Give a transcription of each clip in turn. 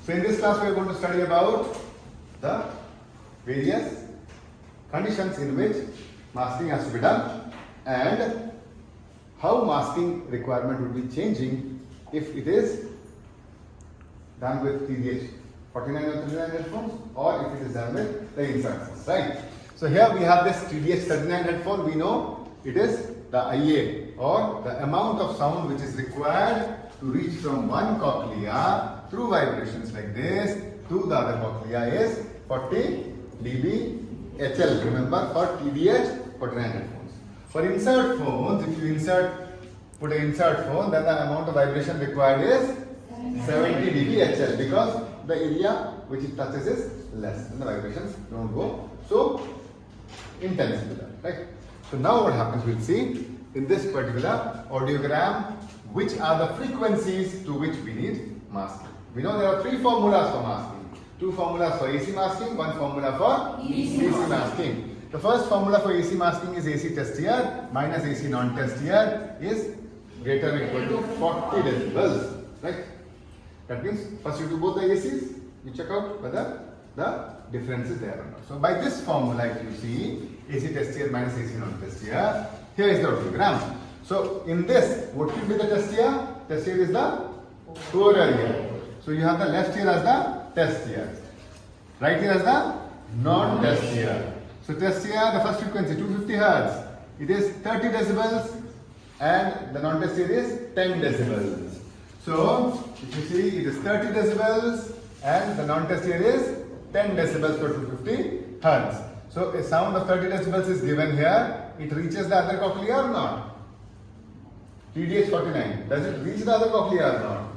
So in this class we are going to study about the various conditions in which masking has to be done and how masking requirement would be changing if it is done with TDH 49 or 39 headphones or if it is done with the insert phones, right? So here we have this TDH 39 headphone. We know it is the IA or the amount of sound which is required to reach from one cochlea through vibrations like this to the other cochlea is 40 dB HL. Remember, for TDH 49 headphones. For insert phones, if you put an insert phone, then the amount of vibration required is 70 dB HL because the area which it touches is less and the vibrations don't go so intense with that, right? So now what happens, we'll see in this particular audiogram which are the frequencies to which we need masking. We know there are three formulas for masking. Two formulas for AC masking, one formula for AC masking. The first formula for AC masking is AC test ear minus AC non-test ear is greater or equal to 40 decibels, right? That means first you do both the ACs, you check out whether the difference is there or not. So by this formula, if you see AC test ear minus AC non-test ear, here is the audiogram. So in this, what will be the test ear? Test ear is the poorer ear. So you have the left ear as the test ear, right ear as the non-test ear. So test ear, the first frequency 250 Hz, it is 30 decibels and the non-test ear is 10 decibels. So if you see, it is 30 decibels and the non-test ear is 10 decibels for 250 Hz. So a sound of 30 decibels is given here. It reaches the other cochlea or not? TDH 49. Does it reach the other cochlea or not?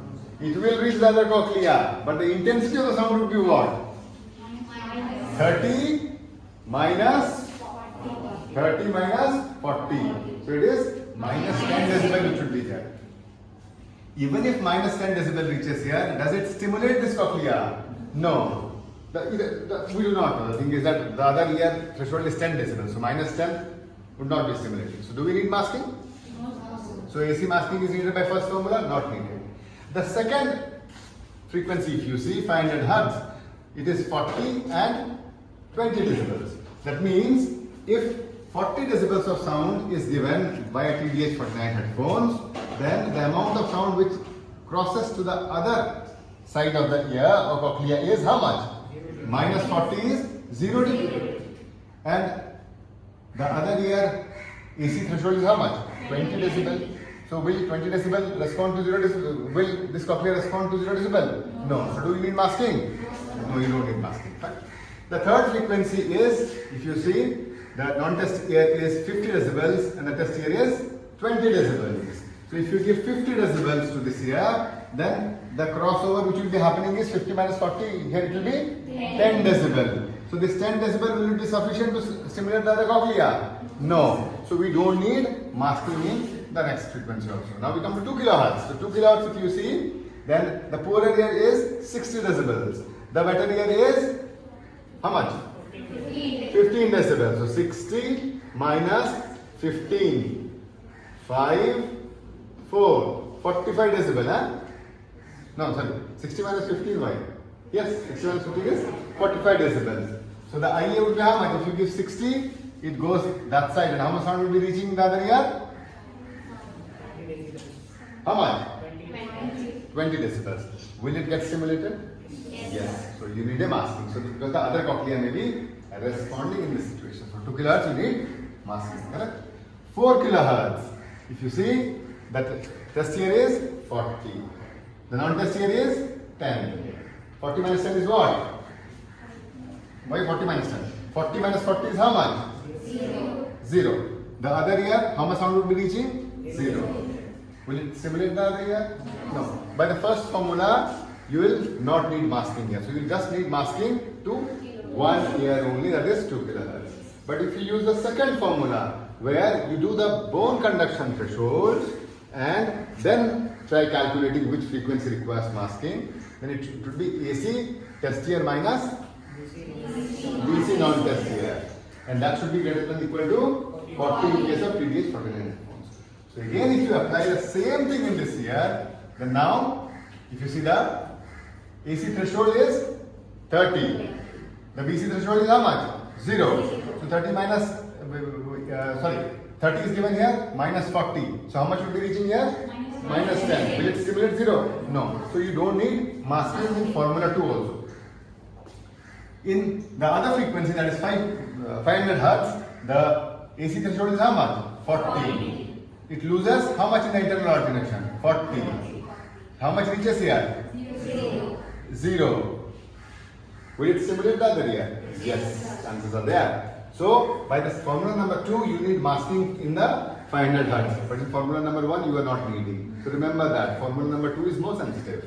It will reach the other cochlea. But the intensity of the sound would be what? 30 minus 40. So it is minus 10 decibel which should be here. Even if minus 10 decibel reaches here, does it stimulate this cochlea? No. We do not know. The thing is that the other ear threshold is 10 decibels. So minus 10 would not be stimulating. So do we need masking? So AC masking is needed by first formula? Not needed. The second frequency, if you see 500 Hz, it is 40 and 20 decibels. That means if 40 decibels of sound is given by a TDH 49 headphones, then the amount of sound which crosses to the other side of the ear or cochlea is how much? Minus 40 is 0 dB. And the other ear AC threshold is how much? 20 decibel. So will 20 decibel respond to 0 decibel? Will this cochlea respond to 0 decibel? No. So do you need masking? No, you don't need masking. Fine. The third frequency is, if you see, the non-test ear is 50 decibels and the test ear is 20 decibels. So if you give 50 decibels to this ear, then the crossover which will be happening is 50 minus 40, here it will be 10 decibel. So this 10 decibel will be sufficient to stimulate the other cochlea? No. So we don't need masking in the next frequency also. Now we come to 2 kHz. So 2 kHz if you see, then the poorer ear is 60 decibels. The better ear is how much? 15 decibels. So 60 minus 15. 5, 4. 45 decibel, huh? No, sorry. 60 minus 15, why? Yes, 60 minus 15 is 45 decibels. So the IA would be how much? If you give 60, it goes that side. And how much sound will be reaching the other ear? How much? 20 decibels. Will it get stimulated? Yes. So you need a masking. So because the other cochlea may be responding in this situation. So 2 kHz you need masking. Correct? 4 kHz. If you see that test ear is 40. The non-test ear is 10. 40 minus 10 is what? Why 40 minus 10? 40 minus 40 is how much? 0. The other ear, how much sound would be reaching? 0. Will it stimulate the other ear? No. By the first formula, you will not need masking here. So you will just need masking to one ear only, that is 2 kHz. But if you use the second formula, where you do the bone conduction thresholds and then try calculating which frequency requires masking, then it would be AC test ear minus DC non-test ear. And that should be greater than equal to 40 in case of TDH 49 headphones. So again, if you apply the same thing in this ear, then now if you see the AC threshold is 30. The BC threshold is how much? 0. So 30 minus, 30 is given here, minus 40. So how much will be reaching here? Minus 10. Will it stimulate 0? No. So you don't need masking in Formula 2 also. In the other frequency, that is 500 Hertz, the AC threshold is how much? 40. It loses how much in the internal alternation? 40. How much reaches here? 0. Will it stimulate the other ear? Yes. Chances are there. So, by this formula number 2, you need masking in the 500 Hertz. But in formula number 1, you are not needing. So remember that. Formula number 2 is more sensitive.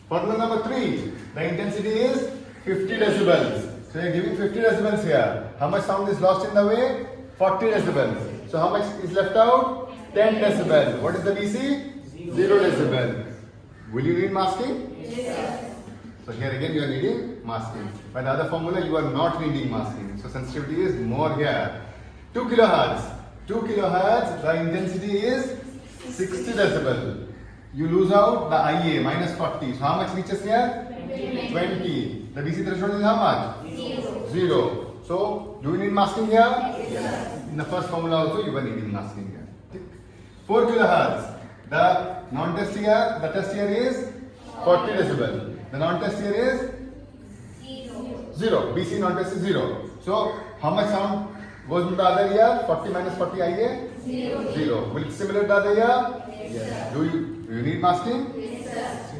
Formula number 3, the intensity is 50 decibels. So you are giving 50 decibels here. How much sound is lost in the way? 40 decibels. So how much is left out? 10 decibels. What is the BC? 0 decibel. Will you need masking? Yes. So here again you are needing masking. By the other formula you are not needing masking. So sensitivity is more here. 2 kilohertz. 2 kilohertz, the intensity is 60 decibel. You lose out the IA, minus 40. So how much reaches here? 20. The BC threshold is how much? 0. So do you need masking here? Yes. In the first formula also you were needing masking here. 4 kilohertz. The non-test here, the test here is 40 decibel. The non-test here is 0. BC non-test is 0. So how much sound goes into the other ear? 40 minus 40 IA? 0. Will it stimulate the other ear? Yes. Do you need masking? Yes.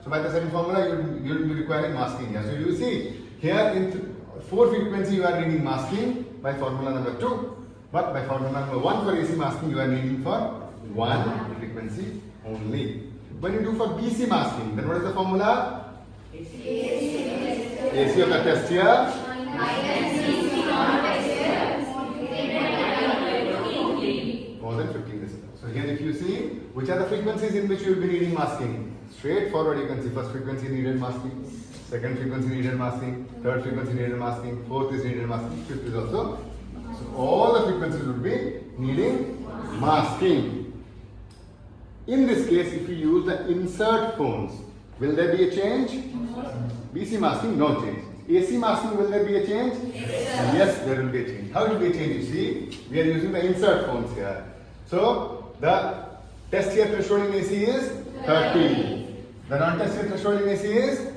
So by the second formula you will be requiring masking here. So you see here in 4 frequency you are needing masking by formula number 2. But by formula number 1 for AC masking you are needing for 1 frequency only. When you do for BC masking, then what is the formula? AC of the test here more than 15 decibels. So here if you see, which are the frequencies in which you will be needing masking? Straightforward you can see, first frequency needed masking, second frequency needed masking, third frequency needed masking, fourth is needed masking, fifth is also. So all the frequencies would be needing masking. In this case, if you use the insert phones, will there be a change? BC masking, no change. AC masking, will there be a change? Yes, there will be a change. How will be a change? You see, we are using the insert phones here. So, the test here threshold in AC is 30. The non-test here threshold in AC is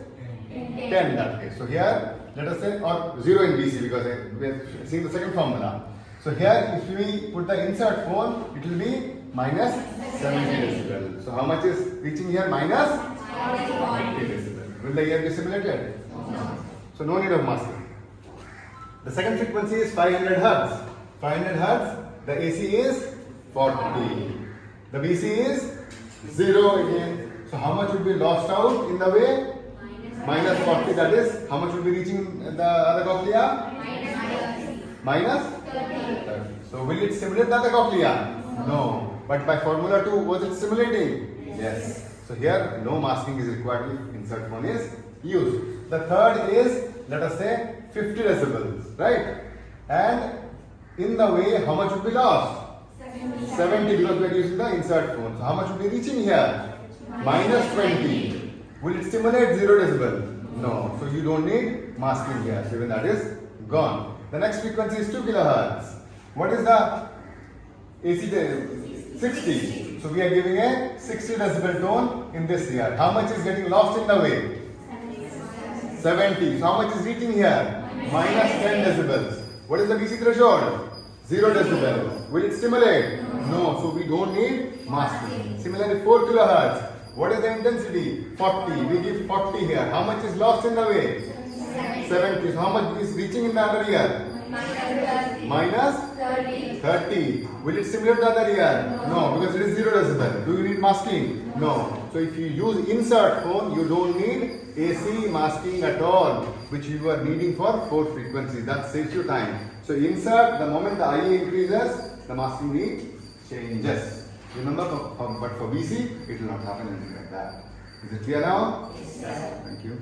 10 in that case. So here, let us say, or 0 in BC because we are seeing the second formula. So here, if we put the insert phone, it will be minus 70 decibel. So how much is reaching here? Minus 40 decibel. Will the ear be stimulated? No. So no need of masking. The second frequency is 500 Hertz. 500 Hertz, the AC is 40. The BC is 0 again. So how much will be lost out in the way? Minus 40. That is, how much will be reaching the other cochlea? Minus 30. So will it stimulate the other cochlea? No. But by formula 2, was it stimulating? Yes. So here, no masking is required if insert phone is used. The third is, let us say, 50 decibels, right? And in the way, how much would be lost? 70 because we are using the insert phone. So how much would be reaching here? Minus 20. Will it stimulate 0 decibel? No. So you don't need masking here. So even that is gone. The next frequency is 2 kilohertz. What is the AC? 60. So we are giving a 60 decibel tone in this here. How much is getting lost in the way? 70. So how much is reaching here? Minus 10 decibels. What is the BC threshold? 0 decibel. Will it stimulate? No. So we don't need masking. Similarly 4 kilohertz. What is the intensity? 40. We give 40 here. How much is lost in the way? 70. So how much is reaching in the other ear? Minus 30. Will it stimulate the other ear? No, because it is 0 decibel. Do you need masking? No. So if you use insert phone, you don't need AC masking at all, which you are needing for 4 frequencies. That saves you time. So insert, the moment the IA increases, the masking need changes. Remember, but for BC, it will not happen anything like that. Is it clear now? Yes, sir. Thank you.